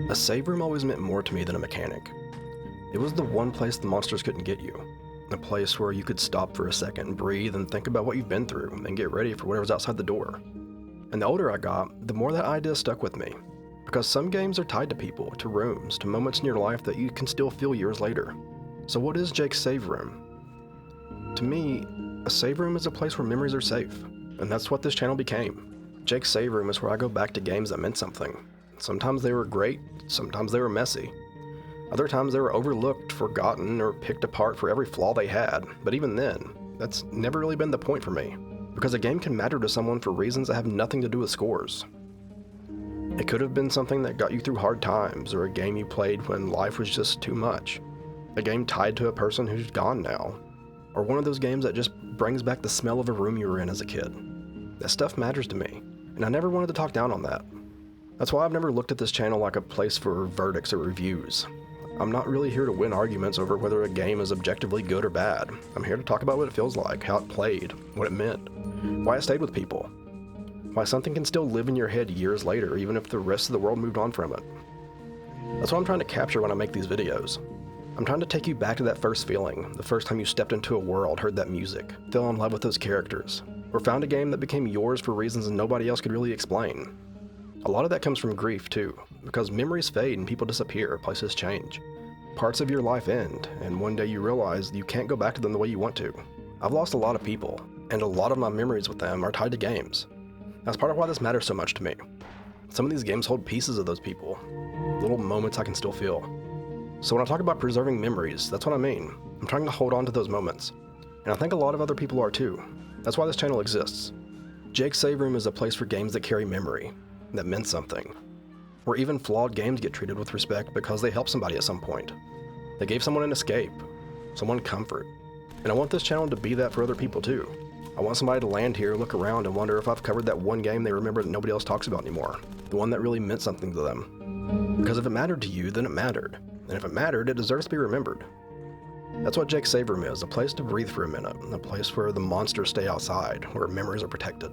A save room always meant more to me than a mechanic. It was the one place the monsters couldn't get you. A place where you could stop for a second, breathe, and think about what you've been through, and get ready for whatever's outside the door. And the older I got, the more that idea stuck with me. Because some games are tied to people, to rooms, to moments in your life that you can still feel years later. So what is Jake's save room? To me, a save room is a place where memories are safe, and that's what this channel became. Jake's save room is where I go back to games that meant something. Sometimes they were great, sometimes they were messy. Other times they were overlooked, forgotten, or picked apart for every flaw they had, but even then, that's never really been the point for me, because a game can matter to someone for reasons that have nothing to do with scores. It could have been something that got you through hard times, or a game you played when life was just too much. A game tied to a person who's gone now, or one of those games that just brings back the smell of a room you were in as a kid. That stuff matters to me, and I never wanted to talk down on that. That's why I've never looked at this channel like a place for verdicts or reviews. I'm not really here to win arguments over whether a game is objectively good or bad. I'm here to talk about what it feels like, how it played, what it meant, why it stayed with people, why something can still live in your head years later even if the rest of the world moved on from it. That's what I'm trying to capture when I make these videos. I'm trying to take you back to that first feeling, the first time you stepped into a world, heard that music, fell in love with those characters, or found a game that became yours for reasons nobody else could really explain. A lot of that comes from grief too, because memories fade and people disappear, places change. Parts of your life end, and one day you realize you can't go back to them the way you want to. I've lost a lot of people, and a lot of my memories with them are tied to games. That's part of why this matters so much to me. Some of these games hold pieces of those people, little moments I can still feel. So when I talk about preserving memories, that's what I mean. I'm trying to hold on to those moments. And I think a lot of other people are too. That's why this channel exists. Jake's Save Room is a place for games that carry memory, that meant something. Where even flawed games get treated with respect because they helped somebody at some point. They gave someone an escape, someone comfort. And I want this channel to be that for other people too. I want somebody to land here, look around, and wonder if I've covered that one game they remember that nobody else talks about anymore. The one that really meant something to them. Because if it mattered to you, then it mattered. And if it mattered, it deserves to be remembered. That's what Jake's Save Room is, a place to breathe for a minute, a place where the monsters stay outside, where memories are protected.